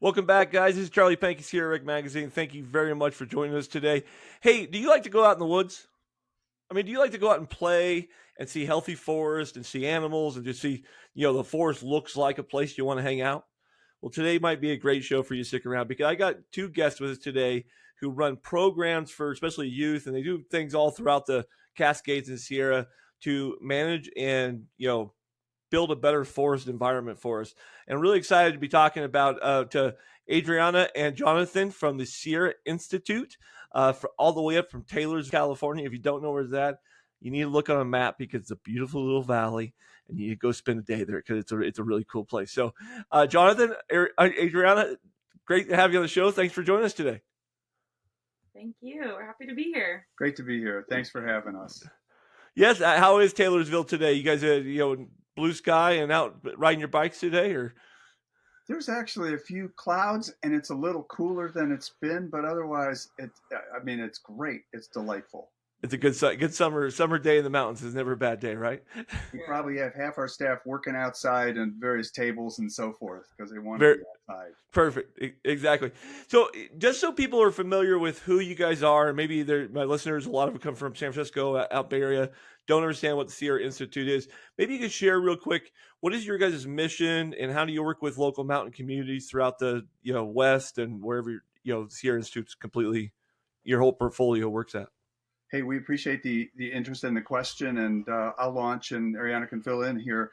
Welcome back, guys. This is Charlie Pankey, Sierra Rick Magazine. Thank you very much for joining us today. Hey, do you like to go out in the woods? I mean, do you like to go out and play and see healthy forest and see animals and just see, the forest looks like a place you want to hang out? Well, today might be a great show for you to stick around because I got two guests with us today who run programs for especially youth, and they do things all throughout the Cascades and Sierra to manage and, build a better forest environment for us. And I'm really excited to be talking about to Adriana and Jonathan from the Sierra Institute, for all the way up from Taylorsville, California. If you don't know where it's at, you need to look on a map because it's a beautiful little valley, and you need to go spend a day there because it's a really cool place. So, Jonathan, Adriana, great to have you on the show. Thanks for joining us today. Thank you. We're happy to be here. Great to be here. Thanks for having us. Yes, how is Taylorsville today? You guys, blue sky and out riding your bikes today, or? There's actually a few clouds, and it's a little cooler than it's been, but otherwise, it's great. It's delightful. It's a good summer day in the mountains is never a bad day, right? We probably have half our staff working outside on various tables and so forth because they want to be outside. Perfect, exactly. So, just so people are familiar with who you guys are, maybe my listeners, a lot of them come from San Francisco, out Bay Area, don't understand what the Sierra Institute is. Maybe you could share real quick, what is your guys' mission, and how do you work with local mountain communities throughout the West and wherever the Sierra Institute's completely your whole portfolio works at? Hey, we appreciate the interest in the question, and I'll launch, and Ariana can fill in here.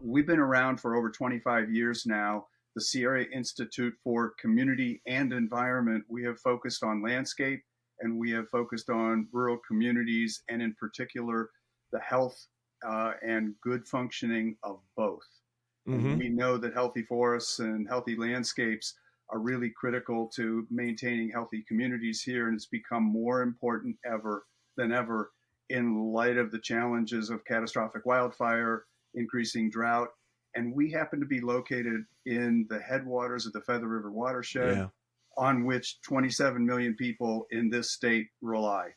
We've been around for over 25 years now. The Sierra Institute for Community and Environment, we have focused on landscape, and we have focused on rural communities, and in particular, the health and good functioning of both. Mm-hmm. And we know that healthy forests and healthy landscapes are really critical to maintaining healthy communities here, and it's become more important than ever in light of the challenges of catastrophic wildfire, increasing drought. And we happen to be located in the headwaters of the Feather River Watershed, on which 27 million people in this state rely.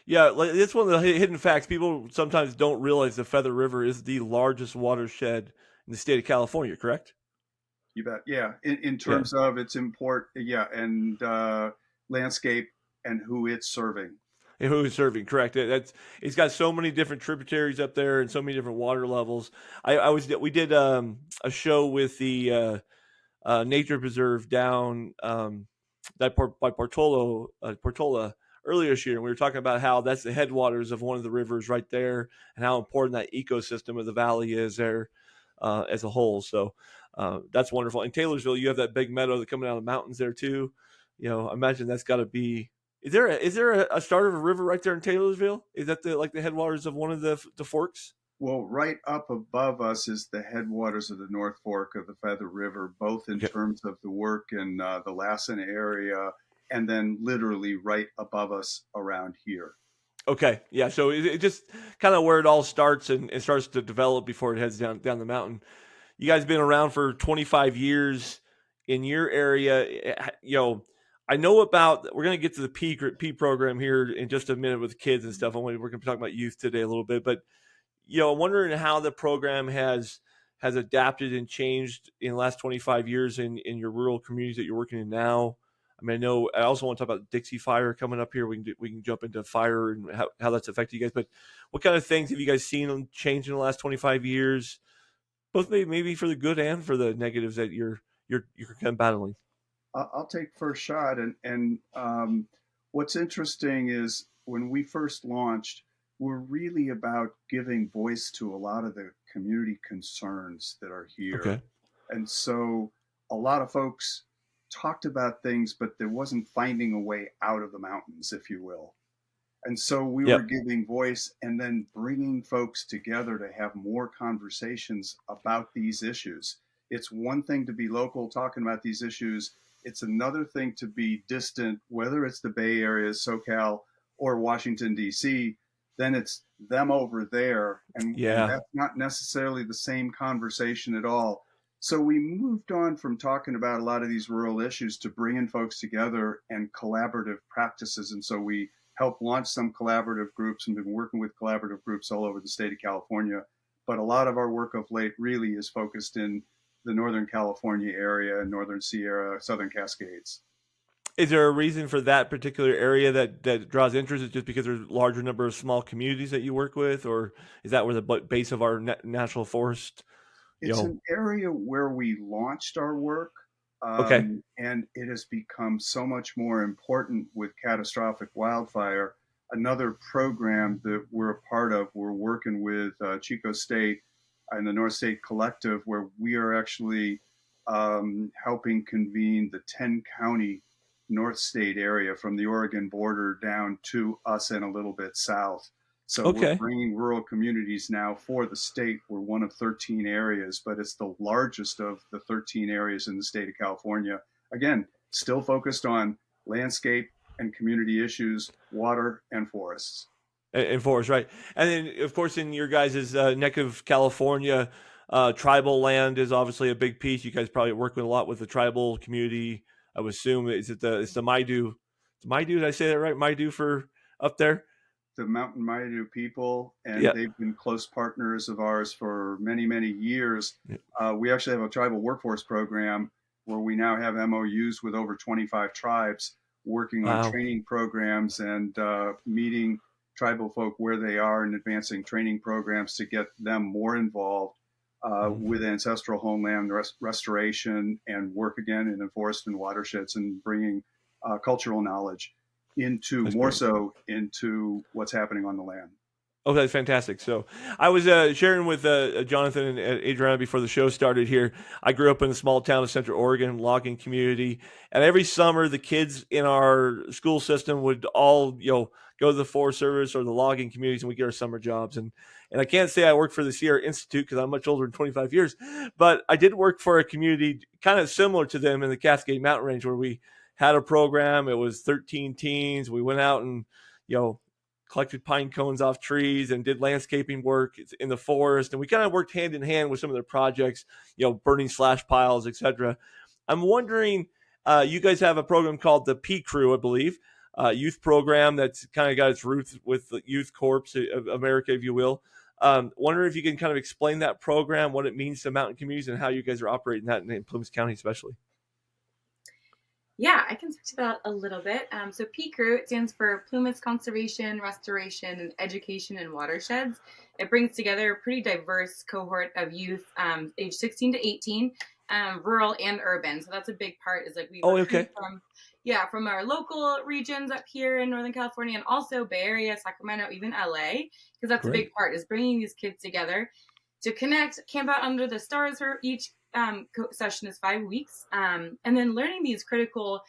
Yeah, it's one of the hidden facts. People sometimes don't realize the Feather River is the largest watershed in the state of California, correct? You bet. Yeah. In terms of its import, and landscape and who it's serving. And who is serving, correct? It's got so many different tributaries up there and so many different water levels. We did a show with the nature preserve down by Portola earlier this year, and we were talking about how that's the headwaters of one of the rivers right there, and how important that ecosystem of the valley is there as a whole. So that's wonderful. In Taylorsville, you have that big meadow that coming out of the mountains there too. I imagine that's got to be. Is there a start of a river right there in Taylorsville? Is that the headwaters of one of the forks? Well, right up above us is the headwaters of the North Fork of the Feather River, both in terms of the work in the Lassen area, and then literally right above us around here. Okay, yeah. So it just kind of where it all starts and it starts to develop before it heads down the mountain. You guys been around for 25 years in your area. I know about. We're going to get to the P program here in just a minute with kids and stuff. We're going to be talking about youth today a little bit, but I'm wondering how the program has adapted and changed in the last 25 years in your rural communities that you're working in now. I mean, I also want to talk about Dixie fire coming up here. We can jump into fire and how that's affected you guys. But what kind of things have you guys seen change in the last 25 years? Both maybe for the good and for the negatives that you're kind of battling. I'll take first shot. And what's interesting is when we first launched, we're really about giving voice to a lot of the community concerns that are here. Okay. And so a lot of folks talked about things, but there wasn't finding a way out of the mountains, if you will. And so we were giving voice and then bringing folks together to have more conversations about these issues. It's one thing to be local talking about these issues. It's another thing to be distant, whether it's the Bay Area, SoCal, or Washington, D.C., then it's them over there. And that's not necessarily the same conversation at all. So we moved on from talking about a lot of these rural issues to bringing folks together and collaborative practices. And so we helped launch some collaborative groups and been working with collaborative groups all over the state of California. But a lot of our work of late really is focused in the Northern California area, Northern Sierra, Southern Cascades. Is there a reason for that particular area that draws interest? Is it just because there's a larger number of small communities that you work with, or is that where the base of our national forest? It's an area where we launched our work, Okay. and it has become so much more important with catastrophic wildfire. Another program that we're a part of, we're working with Chico State and the North State Collective, where we are actually helping convene the 10-county North State area from the Oregon border down to us and a little bit south. So we're Okay. bringing rural communities now for the state. We're one of 13 areas, but it's the largest of the 13 areas in the state of California. Again, still focused on landscape and community issues, water and forests. And forest, right? And then, of course, in your guys' neck of California, tribal land is obviously a big piece. You guys probably work with a lot with the tribal community. I would assume it's the Maidu. Maidu, did I say that right? Maidu for up there? The Mountain Maidu people, and Yeah. they've been close partners of ours for many, many years. Yeah. We actually have a tribal workforce program where we now have MOUs with over 25 tribes working on Wow. training programs and meeting tribal folk where they are and advancing training programs to get them more involved with ancestral homeland restoration and work again in forest and watersheds and bringing cultural knowledge into That's more great. so into what's happening on the land. Oh, that's fantastic. So I was sharing with Jonathan and Adriana before the show started here. I grew up in a small town of Central Oregon, logging community. And every summer, the kids in our school system would all, go to the Forest Service or the logging communities, and we get our summer jobs. And I can't say I worked for the Sierra Institute because I'm much older than 25 years, but I did work for a community kind of similar to them in the Cascade Mountain Range where we had a program. It was 13 teens. We went out and, collected pine cones off trees and did landscaping work in the forest. And we kind of worked hand in hand with some of their projects, burning slash piles, etc. I'm wondering, you guys have a program called the P Crew, I believe, youth program that's kind of got its roots with the Youth Corps of America, if you will. Wondering if you can kind of explain that program, what it means to mountain communities, and how you guys are operating that in Plumas County, especially. Yeah, I can speak to that a little bit. So PCREW, it stands for Plumas Conservation, Restoration, and Education in Watersheds. It brings together a pretty diverse cohort of youth, age 16 to 18, rural and urban. So that's a big part. Is like we recruit from our local regions up here in Northern California, and also Bay Area, Sacramento, even LA, because that's a big part. Is bringing these kids together to connect, camp out under the stars for each session is 5 weeks, and then learning these critical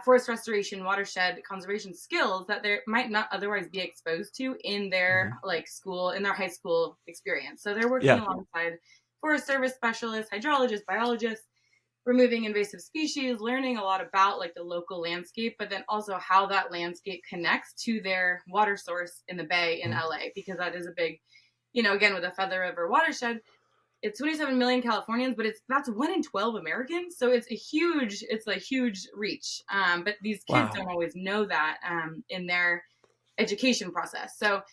forest restoration, watershed conservation skills that they might not otherwise be exposed to in their school, in their high school experience. So they're working alongside Forest Service specialists, hydrologists, biologists, removing invasive species, learning a lot about the local landscape, but then also how that landscape connects to their water source in the Bay in LA, because that is a big, again, with the Feather River watershed, it's 27 million Californians, but that's 1 in 12 Americans. So it's a huge reach. But these kids don't always know that in their education process. So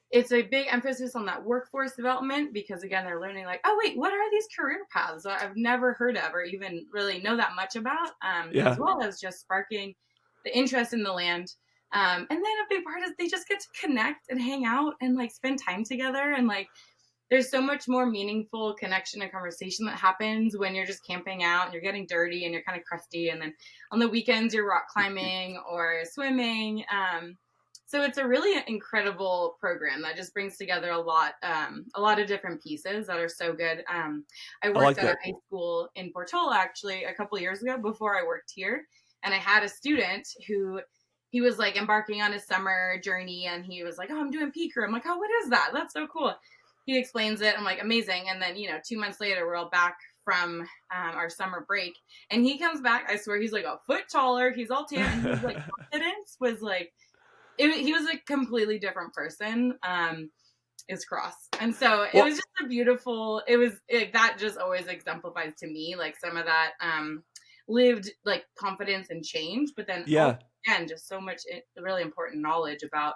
it's a big emphasis on that workforce development, because again, they're learning oh wait, what are these career paths that I've never heard of or even really know that much about, as well as just sparking the interest in the land. And then a big part is they just get to connect and hang out and spend time together, and there's so much more meaningful connection and conversation that happens when you're just camping out and you're getting dirty and you're kind of crusty. And then on the weekends, you're rock climbing or swimming. So it's a really incredible program that just brings together a lot of different pieces that are so good. I worked at a high school in Portola actually a couple of years ago before I worked here. And I had a student who he was embarking on his summer journey, and he was oh, I'm doing PCREW. I'm oh, what is that? That's so cool. He explains it. I'm amazing. And then, 2 months later, we're all back from our summer break. And he comes back. I swear he's a foot taller. He's all tan. And his confidence was he was a completely different person. Is cross. And so it was just a beautiful, that just always exemplifies to me, some of that lived confidence and change. But then again, just so much really important knowledge about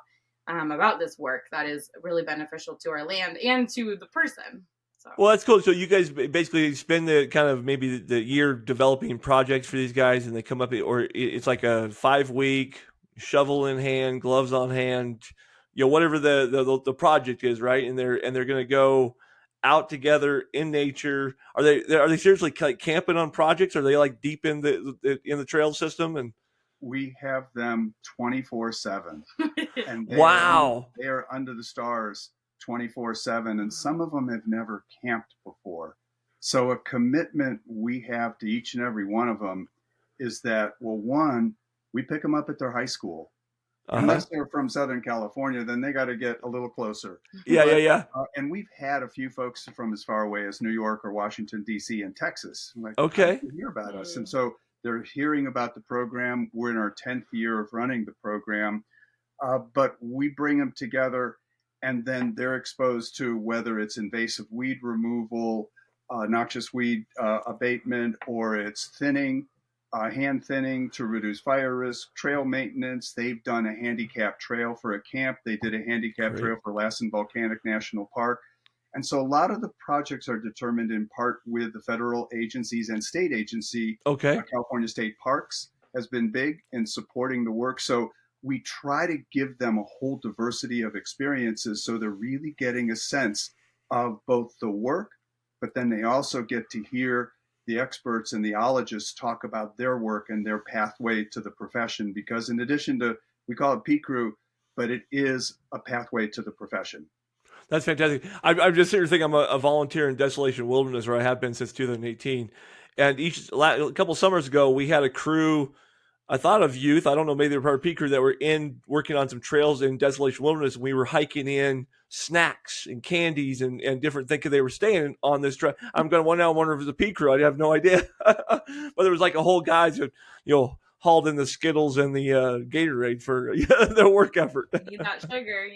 this work that is really beneficial to our land and to the person. So Well, that's cool. So you guys basically spend the kind of maybe the year developing projects for these guys, and they come up, or it's like a 5 week shovel in hand, gloves on hand, whatever the project is, right? And they're going to go out together in nature. Are they seriously like camping on projects? Are they like deep in the trail system? And We have them 24/7, and wow, they are under the stars 24/7, and some of them have never camped before. So a commitment we have to each and every one of them is that, well, one, we pick them up at their high school. uh-huh, Unless they're from Southern California, then they got to get a little closer. yeah, yeah, But yeah. and we've had a few folks from as far away as New York or Washington D.C. and Texas. I'm like, how did Okay, you hear about us? And so they're hearing about the program. We're in our 10th year of running the program, but we bring them together, and then they're exposed to whether it's invasive weed removal, noxious weed abatement, or it's thinning, hand thinning to reduce fire risk, trail maintenance. They've done a handicap trail for a camp. They did a handicap great. trail for Lassen Volcanic National Park. And so a lot of the projects are determined in part with the federal agencies and state agency. Okay, California State Parks has been big in supporting the work. So we try to give them a whole diversity of experiences so they're really getting a sense of both the work, but then they also get to hear the experts and the ologists talk about their work and their pathway to the profession. Because in addition to, we call it P Crew, but it is a pathway to the profession. that's fantastic. I'm just here thinking I'm a volunteer in Desolation Wilderness, where I have been since 2018. And a couple summers ago, we had a crew. I thought of youth. I don't know, maybe they were part of P Crew that were in working on some trails in Desolation Wilderness. And we were hiking in snacks and candies and different things. They were staying on this trail. I'm going to wonder if it was a P Crew. I have no idea. But there was like a whole guys who, hauled in the Skittles and the Gatorade for their work effort. need that sugar,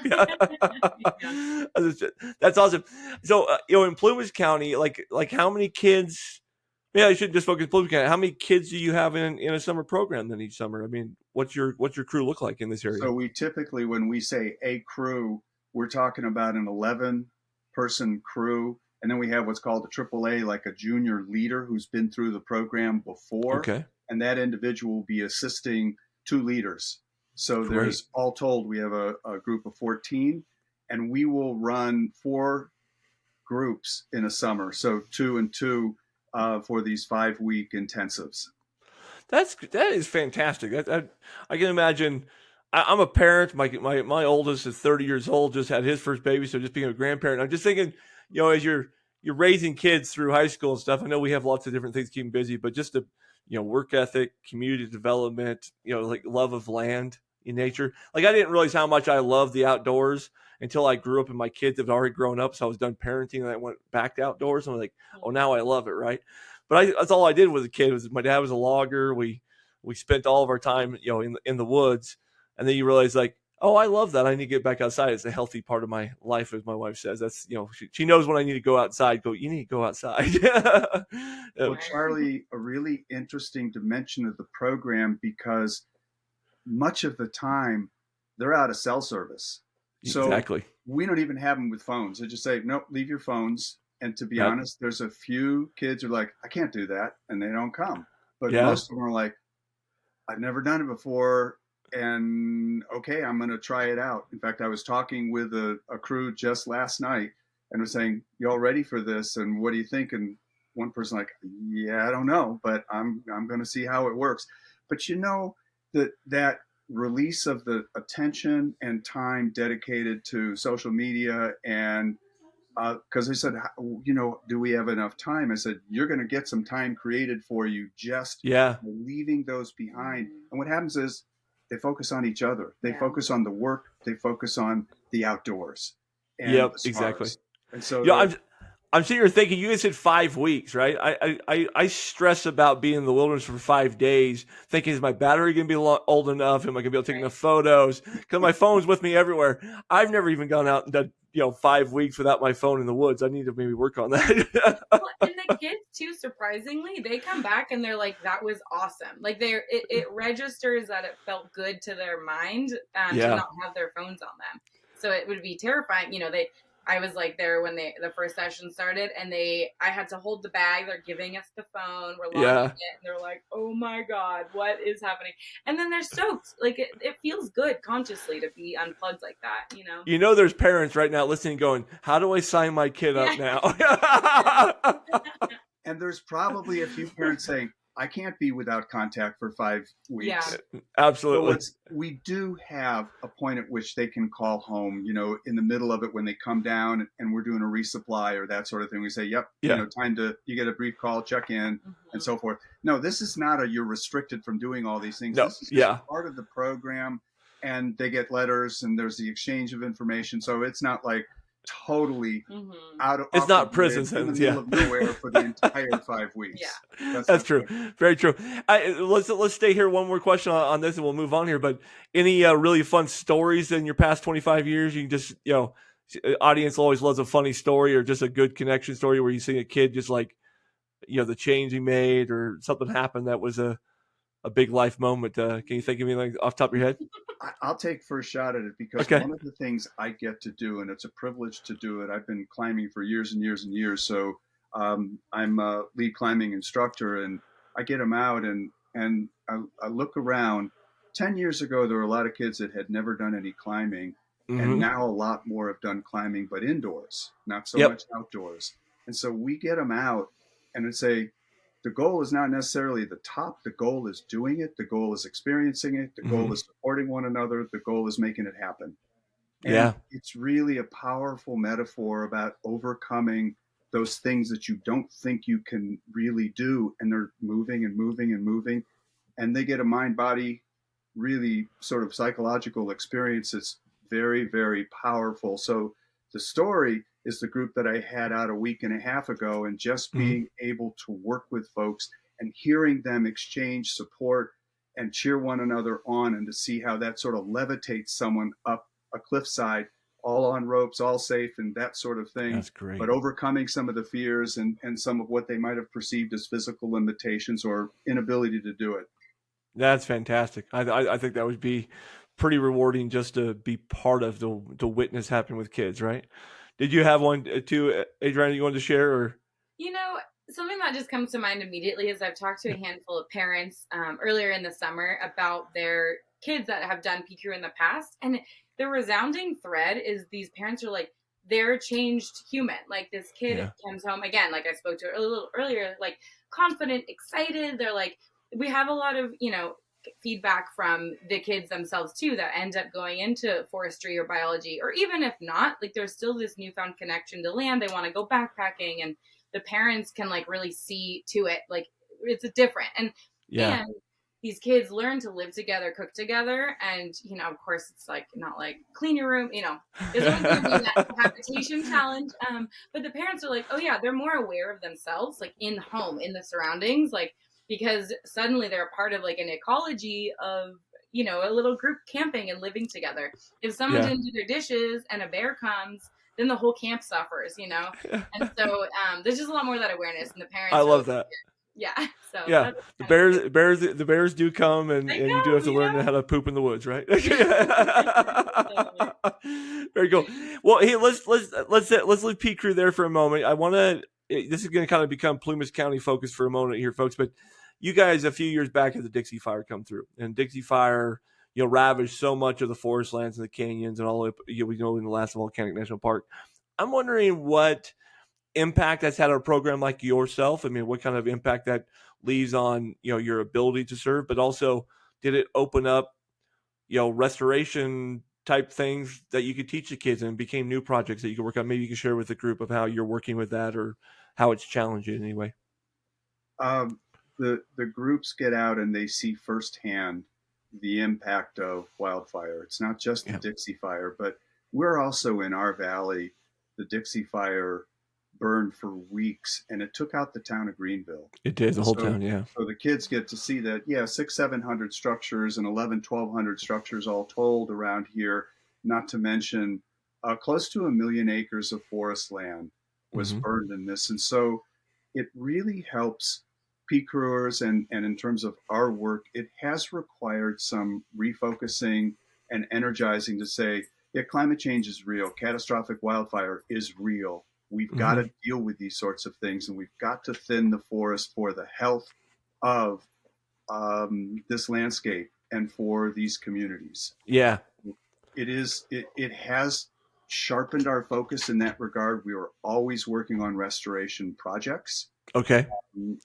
Yeah. That's awesome. So, in Plumas County, like how many kids? Yeah, I should just focus Plumas County. How many kids do you have in a summer program then each summer? I mean, what's your crew look like in this area? So we typically, when we say a crew, we're talking about an 11-person crew. And then we have what's called a AAA, like a junior leader who's been through the program before. Okay. And that individual will be assisting 2 leaders. So Great. there's, all told, we have a group of 14, and we will run 4 groups in a summer. So 2 and 2 for these 5-week intensives. That is fantastic. I can imagine. I'm a parent. My oldest is 30 years old. Just had his first baby, so just being a grandparent. I'm just thinking, as you're raising kids through high school and stuff. I know we have lots of different things to keep them busy, but just the work ethic, community development, like love of land in nature. Like I didn't realize how much I love the outdoors until I grew up and my kids have already grown up. So I was done parenting and I went back to outdoors. And I'm like, oh, now I love it, right? But that's all I did with a kid. Was my dad was a logger. We spent all of our time, in the woods, and then you realize like, oh, I love that. I need to get back outside. It's a healthy part of my life, as my wife says. That's she knows when I need to go outside. You need to go outside. Well, Charlie, a really interesting dimension of the program because much of the time they're out of cell service. So exactly. We don't even have them with phones. They just say, nope, leave your phones. And to be honest, there's a few kids who are like, I can't do that. And they don't come. But most of them are like, I've never done it before. And okay, I'm going to try it out. In fact, I was talking with a crew just last night and was saying, you all ready for this? And what do you think? And one person like, yeah, I don't know, but I'm going to see how it works. But that release of the attention and time dedicated to social media and because they said, do we have enough time? I said, you're going to get some time created for you just leaving those behind. And what happens is they focus on each other. They focus on the work. They focus on the outdoors. And yep, the exactly. And so I'm sitting here thinking, you guys said 5 weeks, right? I stress about being in the wilderness for 5 days, thinking, is my battery going to be old enough? Am I going to be able to take enough photos? Because my phone's with me everywhere. I've never even gone out and done 5 weeks without my phone in the woods. I need to maybe work on that. Well, and the kids too, surprisingly, they come back and they're like, that was awesome. Like it registers that it felt good to their mind to not have their phones on them. So it would be terrifying. I was like there when the first session started, and I had to hold the bag. They're giving us the phone. We're launching Yeah. it, and they're like, "Oh my God, what is happening?" And then they're stoked. Like it feels good consciously to be unplugged like that, you know? You know, there's parents right now listening, going, "How do I sign my kid up Yeah. now?" And there's probably a few parents saying, I can't be without contact for 5 Yeah. weeks. Absolutely. So we do have a point at which they can call home, in the middle of it when they come down and we're doing a resupply or that sort of thing. We say, yep, Yeah. you get a brief call, check in, and so forth. No, this is not you're restricted from doing all these things. No. This is just Yeah. part of the program, and they get letters and there's the exchange of information. So it's not like totally out of It's off not the prison grid, in the sentence. middle Yeah. of nowhere for the entire 5 weeks. Yeah. That's true. Very true. Let's stay here. One more question on this, and we'll move on here. But any really fun stories in your past 25 years? You can just, audience always loves a funny story or just a good connection story where you see a kid just like, the change he made or something happened that was a big life moment. Can you think of anything off the top of your head? I'll take first shot at it because one of the things I get to do, and it's a privilege to do it. I've been climbing for years and years and years. So I'm a lead climbing instructor, and I get them out and I look around. 10 years ago, there were a lot of kids that had never done any climbing. And now a lot more have done climbing, but indoors, not so much outdoors. And so we get them out and say, the goal is not necessarily the top. The goal is doing it. The goal is experiencing it. The goal is supporting one another. The goal is making it happen. And it's really a powerful metaphor about overcoming those things that you don't think you can really do. And they're moving and moving and moving. And they get a mind body, really sort of psychological experience that's very, very powerful. So the story is the group that I had out a week and a half ago, and just being able to work with folks and hearing them exchange support and cheer one another on, and to see how that sort of levitates someone up a cliffside, all on ropes, all safe, and that sort of thing. That's great. But overcoming some of the fears and some of what they might have perceived as physical limitations or inability to do it. That's fantastic. I think that would be pretty rewarding just to be part of the witness happen with kids, right? Did you have one too, Adriana, you wanted to share? Or something that just comes to mind immediately is I've talked to a handful of parents earlier in the summer about their kids that have done PQ in the past, and the resounding thread is these parents are like, they're changed human. Like this kid comes home again, like I spoke to a little earlier, like confident, excited. They're like, we have a lot of feedback from the kids themselves too that end up going into forestry or biology, or even if not, like there's still this newfound connection to land. They want to go backpacking, and the parents can like really see to it, like it's different. And these kids learn to live together, cook together, and of course it's like not like clean your room, there's always going to be that habitation challenge, but the parents are like, oh yeah, they're more aware of themselves, like in home, in the surroundings, like because suddenly they're a part of like an ecology of a little group camping and living together. If someone didn't do their dishes and a bear comes, then the whole camp suffers, and so there's just a lot more of that awareness, and the parents I love that. So the bears do come, and you do have to learn how to poop in the woods, right? Very cool. Well, hey, let's leave P Crew there for a moment. I want to. This is going to kind of become Plumas County focused for a moment here, folks. But you guys, a few years back, had the Dixie Fire come through, and Dixie Fire, ravaged so much of the forest lands and the canyons and all. We know in the last Volcanic National Park. I'm wondering what impact that's had on a program like yourself. I mean, what kind of impact that leaves on your ability to serve, but also did it open up restoration type things that you could teach the kids and became new projects that you could work on? Maybe you can share with the group of how you're working with that or how it's challenging in any way. The groups get out and they see firsthand the impact of wildfire. It's not just the Dixie Fire, but we're also in our valley. The Dixie Fire burned for weeks, and it took out the town of Greenville. It did, the whole town, So the kids get to see that, 600-700 structures and 1,100-1,200 structures all told around here, not to mention close to 1 million acres of forest land was burned in this. And so it really helps peak crewers, and in terms of our work, it has required some refocusing and energizing to say, Yeah, climate change is real. Catastrophic wildfire is real. We've got Hmm. to deal with these sorts of things, and we've got to thin the forest for the health of this landscape and for these communities. Yeah. It has sharpened our focus in that regard. We were always working on restoration projects, Okay.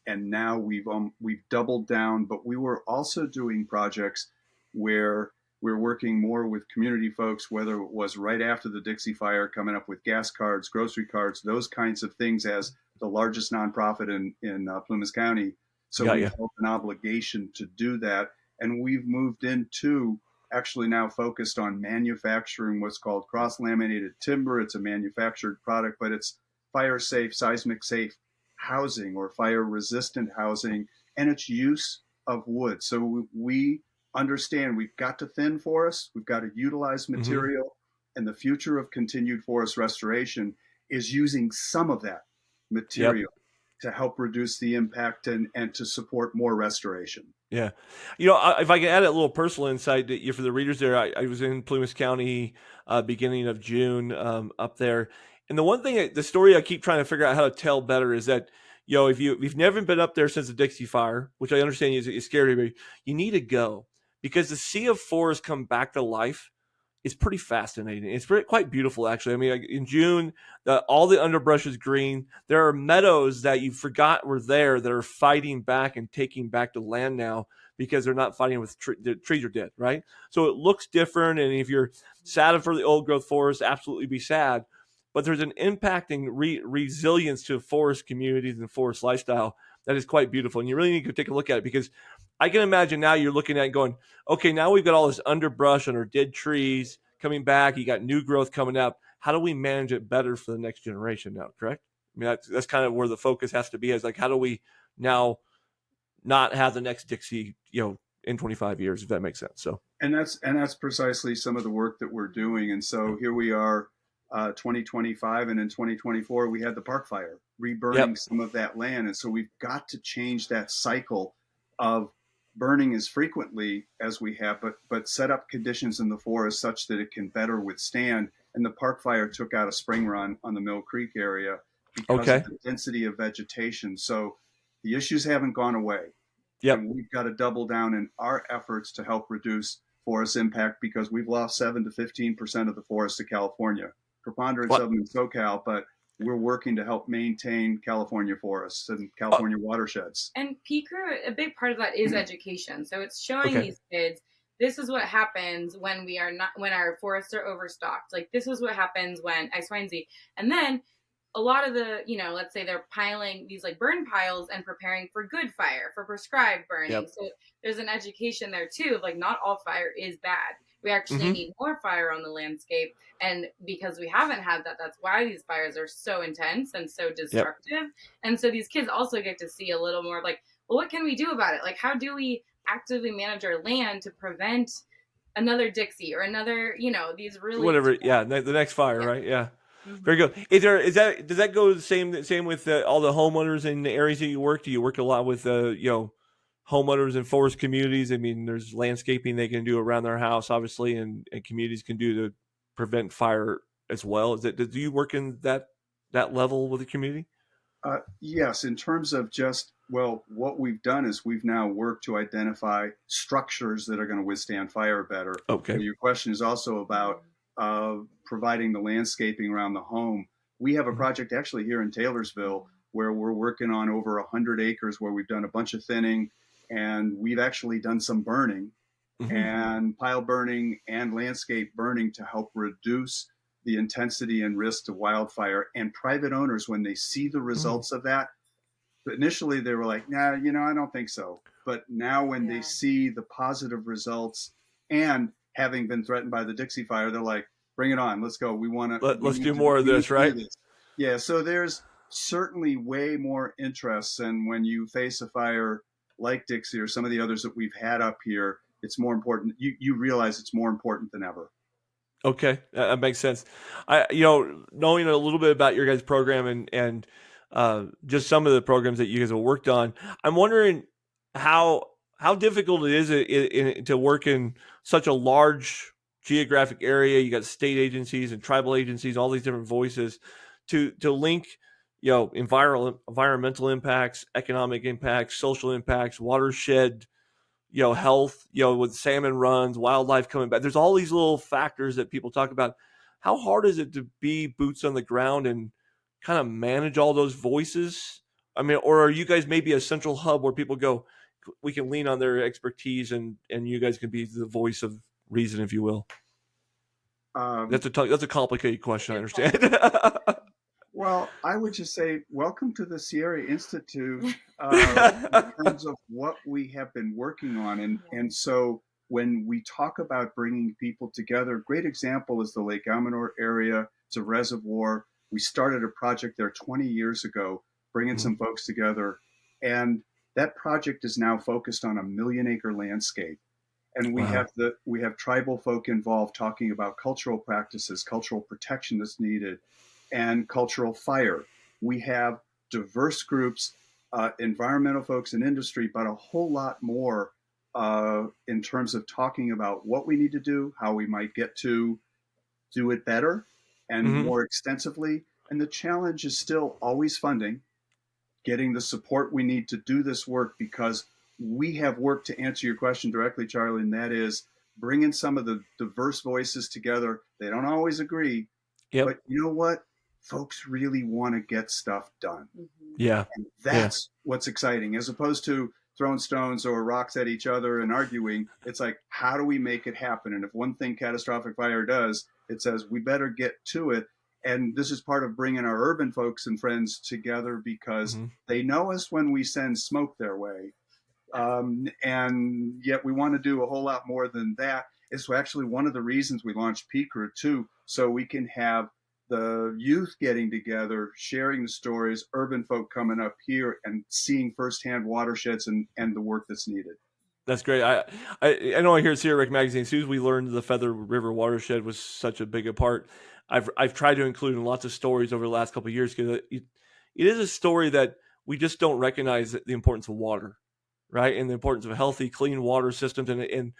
and now we've doubled down. But we were also doing projects where we're working more with community folks, whether it was right after the Dixie fire, coming up with gas cards, grocery cards, those kinds of things. As the largest nonprofit in Plumas County, so Got we you. felt an obligation to do that, and we've moved into actually now focused on manufacturing what's called cross laminated timber. It's a manufactured product, but it's fire safe, seismic safe housing or fire resistant housing, and its use of wood. So we understand we've got to thin forests, we've got to utilize Hmm. material, and the future of continued forest restoration is using some of that Yep. material to help reduce the impact and to support more restoration. Yeah. If I can add a little personal insight that for the readers there, I was in Plumas County beginning of June up there. And the one thing, the story I keep trying to figure out how to tell better is that, if you've never been up there since the Dixie fire, which I understand is scary, but you need to go because the sea of forest come back to life. It's pretty fascinating. It's quite beautiful, actually. I mean, in June, all the underbrush is green. There are meadows that you forgot were there that are fighting back and taking back the land now because they're not fighting with the trees are dead, right? So it looks different. And if you're sad for the old growth forest, absolutely be sad. But there's an impacting resilience to forest communities and forest lifestyle that is quite beautiful. And you really need to take a look at it because I can imagine now you're looking at it going, okay, now we've got all this underbrush and our dead trees coming back. You got new growth coming up. How do we manage it better for the next generation now? Correct. I mean, that's kind of where the focus has to be. Is like, how do we now not have the next Dixie, in 25 years, if that makes sense. So, And that's precisely some of the work that we're doing. And so here we are, 2025, and in 2024 we had the park fire, reburning yep. some of that land. And so we've got to change that cycle of burning as frequently as we have, but set up conditions in the forest such that it can better withstand. And the park fire took out a spring run on the Mill Creek area because of Okay. the density of vegetation. So the issues haven't gone away, Yep. and we've got to double down in our efforts to help reduce forest impact, because we've lost 7 to 15% of the forest to California, preponderance What? of them in SoCal, but we're working to help maintain California forests and Uh, California watersheds. And PCRU, a big part of that is education. So it's showing okay. these kids this is what happens when we are not when our forests are overstocked. Like this is what happens when X, Y, and Z. And then a lot of the, let's say they're piling these like burn piles and preparing for good fire, for prescribed burning. Yep. So there's an education there too of like not all fire is bad. We actually Mm-hmm. need more fire on the landscape. And because we haven't had that, that's why these fires are so intense and so Yep. destructive. And so these kids also get to see a little more of like, well, what can we do about it? Like, how do we actively manage our land to prevent another Dixie or another, these really, Whatever. Yeah. The next fire, yeah. right? Yeah. Very Mm-hmm. good. Does that go the same with all the homeowners in the areas that you work? Do you work a lot with homeowners in forest communities? I mean, there's landscaping they can do around their house, obviously, and communities can do to prevent fire as well. Do you work in that level with the community? Yes, in terms of just, well, what we've done is we've now worked to identify structures that are going to withstand fire better. Okay. Your question is also about providing the landscaping around the home. We have a Mhm. project actually here in Taylorsville where we're working on over 100 acres where we've done a bunch of thinning, and we've actually done some burning Mhm. and pile burning and landscape burning to help reduce the intensity and risk to wildfire. And private owners, when they see the Mm. results of that, initially they were like, nah, I don't think so. But now when they Yeah. see the positive results, and having been threatened by the Dixie fire, they're like, bring it on, let's go. Let's do more of We need this, to do right? this. Yeah. So there's certainly way more interest. And when you face a fire like Dixie or some of the others that we've had up here, it's more important. You realize it's more important than ever. Okay, that makes sense. Knowing a little bit about your guys' program and just some of the programs that you guys have worked on, I'm wondering how difficult it is to work in such a large geographic area, you got state agencies and tribal agencies, all these different voices to link, environmental impacts, economic impacts, social impacts, watershed, health, with salmon runs, wildlife coming back. There's all these little factors that people talk about. How hard is it to be boots on the ground and kind of manage all those voices? I mean, or are you guys maybe a central hub where people go, we can lean on their expertise and you guys can be the voice of reason, if you will? That's a complicated question. I understand. Well, I would just say, welcome to the Sierra Institute in terms of what we have been working on. And so when we talk about bringing people together, a great example is the Lake Almanor area. It's a reservoir. We started a project there 20 years ago, bringing some folks together. And that project is now focused on a 1 million acre landscape. And we have tribal folk involved talking about cultural practices, cultural protection that's needed, and cultural fire. We have diverse groups, environmental folks in industry, but a whole lot more in terms of talking about what we need to do, how we might get to do it better and more extensively. And the challenge is still always funding, getting the support we need to do this work, because we have work, to answer your question directly, Charlie, and that is bringing some of the diverse voices together. They don't always agree, but you know what? Folks really want to get stuff done. Yeah. And that's what's exciting, as opposed to throwing stones or rocks at each other and arguing. It's like, how do we make it happen? And if one thing catastrophic fire does, it says we better get to it. And this is part of bringing our urban folks and friends together, because they know us when we send smoke their way. And yet we want to do a whole lot more than that. It's actually one of the reasons we launched PCRU too, so we can have the youth getting together, sharing the stories, urban folk coming up here and seeing firsthand watersheds and the work that's needed. That's great. I know I hear it's here, Rick Magazine. As soon as we learned the Feather River watershed was such a big part, I've tried to include in lots of stories over the last couple of years, because it is a story that we just don't recognize the importance of water, right? And the importance of healthy, clean water systems, and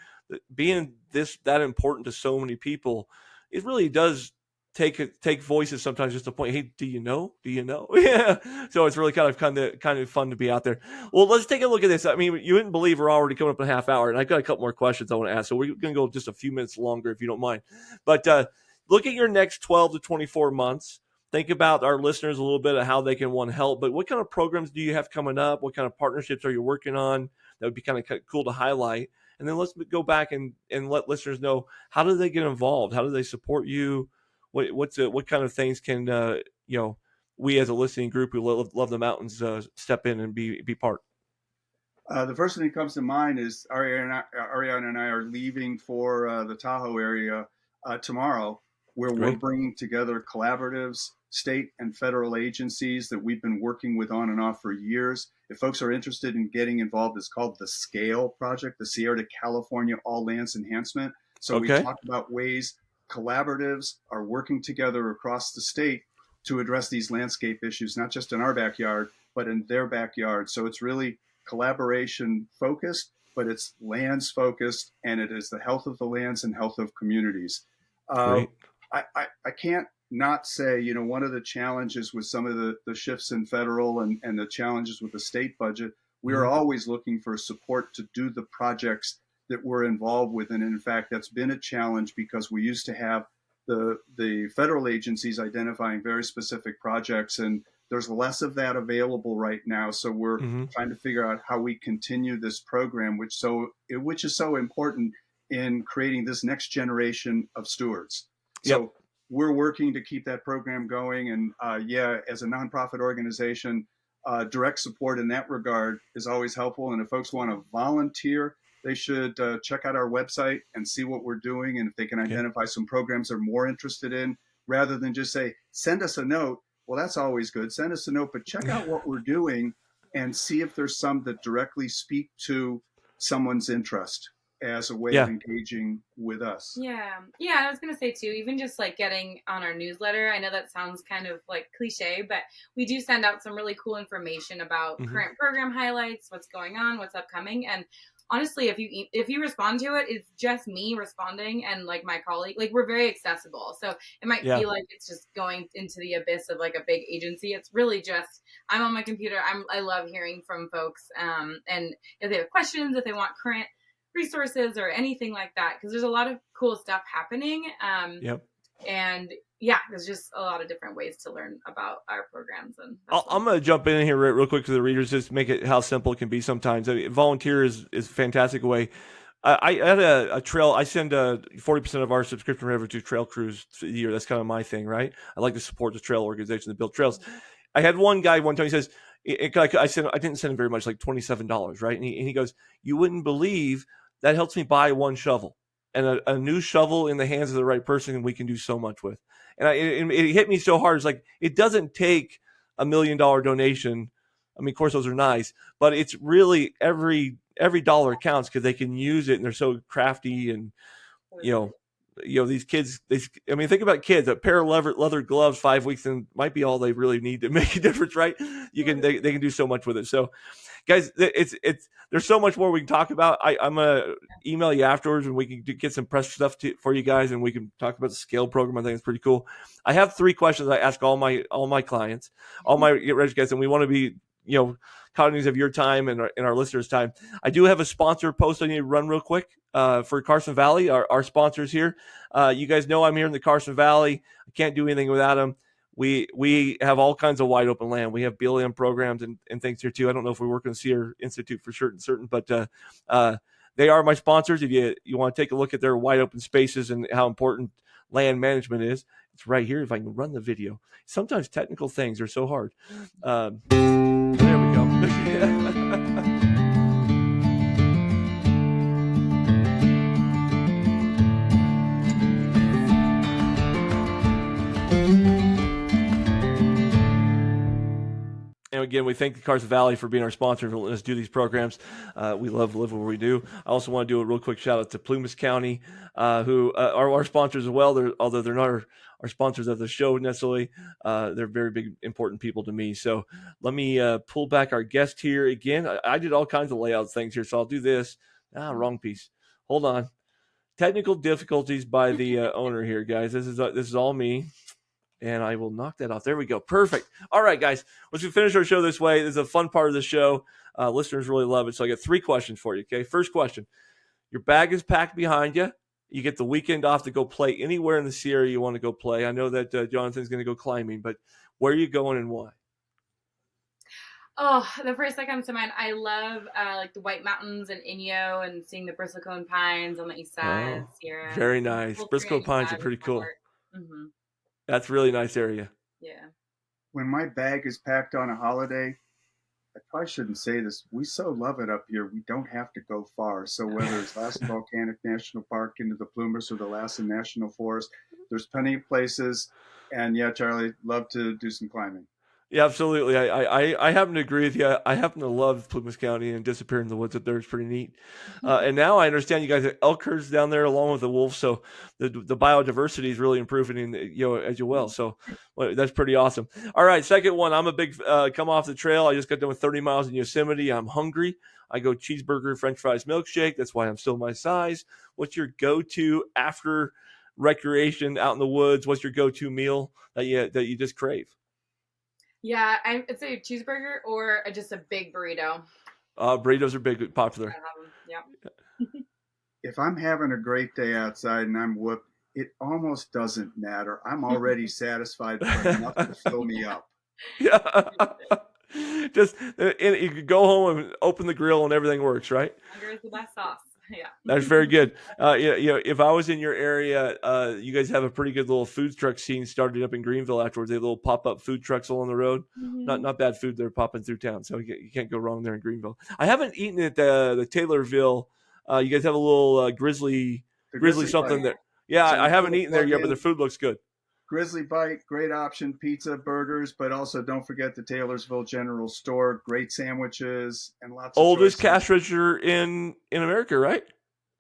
being that important to so many people, it really does take voices sometimes just to point, hey, do you know? Yeah. So it's really kind of fun to be out there. Well, let's take a look at this. I mean, you wouldn't believe we're already coming up in a half hour, and I've got a couple more questions I want to ask. So we're going to go just a few minutes longer if you don't mind. But look at your next 12 to 24 months. Think about our listeners a little bit of how they can want to help. But what kind of programs do you have coming up? What kind of partnerships are you working on? That would be kind of cool to highlight. And then let's go back and let listeners know, how do they get involved? How do they support you? What kind of things can we as a listening group who love the mountains step in and be part? The first thing that comes to mind is Ariana and I are leaving for the Tahoe area tomorrow, where we're bringing together collaboratives, state and federal agencies that we've been working with on and off for years. If folks are interested in getting involved, it's called the SCALE project, the Sierra to California All Lands Enhancement. So we talk about ways collaboratives are working together across the state to address these landscape issues, not just in our backyard, but in their backyard. So it's really collaboration focused, but it's lands focused, and it is the health of the lands and health of communities. I can't not say, one of the challenges with some of the shifts in federal and the challenges with the state budget, we are always looking for support to do the projects that we're involved with. And in fact, that's been a challenge, because we used to have the federal agencies identifying very specific projects, and there's less of that available right now. So we're trying to figure out how we continue this program, which is so important in creating this next generation of stewards. So we're working to keep that program going. And as a nonprofit organization, direct support in that regard is always helpful. And if folks want to volunteer, they should check out our website and see what we're doing. And if they can identify some programs they're more interested in, rather than just say, send us a note. Well, that's always good. Send us a note, but check out what we're doing and see if there's some that directly speak to someone's interest. as a way Yeah. of engaging with us. Yeah. I was going to say too, even just like getting on our newsletter. I know that sounds kind of like cliche, but we do send out some really cool information about current program highlights, what's going on, what's upcoming. And honestly, if you respond to it, it's just me responding and like my colleague, like we're very accessible. So it might feel like it's just going into the abyss of like a big agency. It's really just, I'm on my computer. I love hearing from folks. And if they have questions, if they want current resources or anything like that, because there's a lot of cool stuff happening. And yeah, there's just a lot of different ways to learn about our programs. And I'm going to jump in here real quick to the readers, just make it how simple it can be sometimes. I mean, volunteer is a fantastic way. I had a trail. I send 40% of our subscription revenue to trail crews a year. That's kind of my thing, right? I like to support the trail organization that build trails. I had one guy one time, he says, I didn't send him very much, like $27, right? And he goes, you wouldn't believe that helps me buy one shovel, and a new shovel in the hands of the right person, we can do so much with. And it hit me so hard. It's like, it doesn't take $1 million donation. I mean, of course, those are nice, but it's really every dollar counts because they can use it, and they're so crafty. And these kids. Think about kids. A pair of leather gloves 5 weeks and might be all they really need to make a difference, right? They can do so much with it. So, guys, there's so much more we can talk about. I'm gonna email you afterwards, and we can get some press stuff for you guys, and we can talk about the scale program. I think it's pretty cool. I have 3 questions I ask all my clients, all my Get Rich guys, and we want to be cognizant of your time and our listeners' time. I do have a sponsor post I need to run real quick for Carson Valley, our sponsors here. You guys know I'm here in the Carson Valley. I can't do anything without them. We have all kinds of wide open land. We have BLM programs and things here too. I don't know if we work in the Sierra Institute for certain, but they are my sponsors. If you want to take a look at their wide open spaces and how important land management is, it's right here. If I can run the video. Sometimes technical things are so hard. There we go. And again, we thank the Carson Valley for being our sponsor for letting us do these programs. We love to live where we do. I also want to do a real quick shout out to Plumas County, who are our sponsors as well. Although they're not our sponsors of the show necessarily, they're very big, important people to me. So let me pull back our guest here again. I did all kinds of layout things here, so I'll do this. Wrong piece. Hold on. Technical difficulties by the owner here, guys. This is all me. And I will knock that off. There we go. Perfect. All right, guys. Let's finish our show this way. This is a fun part of the show. Listeners really love it. So I got 3 questions for you. Okay. First question. Your bag is packed behind you. You get the weekend off to go play anywhere in the Sierra you want to go play. I know that Jonathan's going to go climbing, but where are you going and why? Oh, the first that comes to mind, I love like the White Mountains and Inyo and seeing the bristlecone pines on the east side of Sierra. Very nice. Bristlecone pines are pretty cool. Mm-hmm. That's a really nice area. Yeah. When my bag is packed on a holiday, I probably shouldn't say this. We so love it up here, we don't have to go far. So whether it's Lassen Volcanic National Park into the Plumas or the Lassen National Forest, there's plenty of places. And yeah, Charlie, love to do some climbing. Yeah, absolutely. I happen to agree with you. I happen to love Plumas County, and Disappear in the Woods up there is pretty neat. And now I understand you guys have elk herds down there along with the wolves, so the biodiversity is really improving as well. So that's pretty awesome. All right, second one. I'm a big come off the trail. I just got done with 30 miles in Yosemite. I'm hungry. I go cheeseburger, French fries, milkshake. That's why I'm still my size. What's your go-to after recreation out in the woods? What's your go-to meal that you just crave? Yeah, I'd say a cheeseburger or just a big burrito. Burritos are popular. Yeah. If I'm having a great day outside and I'm whooped, it almost doesn't matter. I'm already satisfied for enough to fill me up. Yeah. Just you could go home and open the grill and everything works, right? Hunger is the best sauce. Yeah. That's very good. If I was in your area, you guys have a pretty good little food truck scene started up in Greenville afterwards. They have little pop-up food trucks along the road. Mm-hmm. Not bad food. They're popping through town, so you can't go wrong there in Greenville. I haven't eaten at the Taylorsville. You guys have a little grizzly something there. Yeah, so I haven't eaten there yet, but the food looks good. Grizzly Bite, great option, pizza, burgers, but also don't forget the Taylorsville General Store, great sandwiches and lots of oldest choices. cash register in America, right?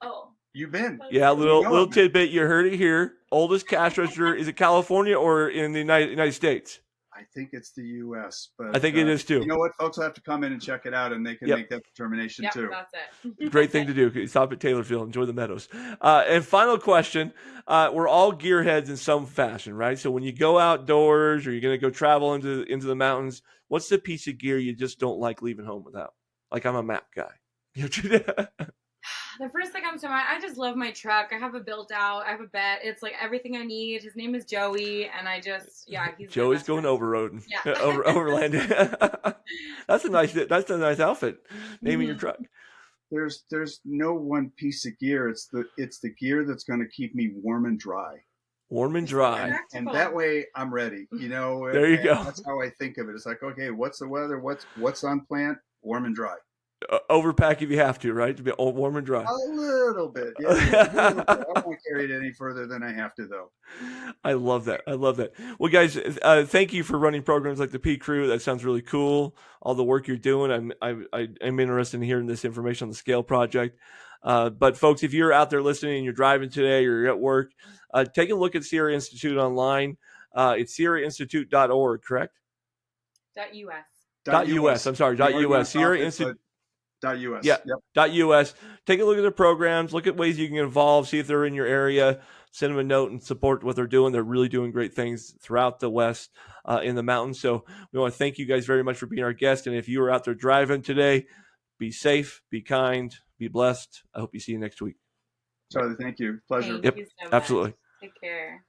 Oh, You've been. Yeah, You know little it. tidbit. You heard it here. Oldest cash register. Is it California or in the United States? I think it's the U.S., but I think it is too. You know what? Folks will have to come in and check it out, and they can make that determination Yep, too. that's it. Great thing to do. Stop at Taylorsville, enjoy the meadows. And final question: we're all gearheads in some fashion, right? So when you go outdoors or you're going to go travel into the mountains, what's the piece of gear you just don't like leaving home without? Like, I'm a map guy. The first thing comes to mind, I just love my truck. I have it built out. I have a bed. It's like everything I need. His name is Joey, and I just, he's Joey's going overroading. Yeah. Overland. That's a nice outfit. Naming your truck. There's no one piece of gear. It's the gear that's going to keep me warm and dry. Warm and dry. And that way I'm ready. You know, there you go. That's how I think of it. It's like, okay, what's the weather? What's on plant? Warm and dry. Overpack if you have to, right? To be warm and dry. A little bit. Yeah, I don't want to carry it any further than I have to, though. I love that. Well, guys, thank you for running programs like the P Crew. That sounds really cool. All the work you're doing. I'm interested in hearing this information on the Scale Project. But folks, if you're out there listening and you're driving today or you're at work, take a look at Sierra Institute online. It's sierrainstitute.org, correct? .us. I'm sorry. .us. Sierra Institute. .us. Yeah. Yep. .us. Take a look at their programs. Look at ways you can get involved. See if they're in your area. Send them a note and support what they're doing. They're really doing great things throughout the West in the mountains. So we want to thank you guys very much for being our guest. And if you are out there driving today, be safe, be kind, be blessed. I hope you see you next week. Charlie, thank you. Pleasure. Thank you so much. Absolutely. Take care.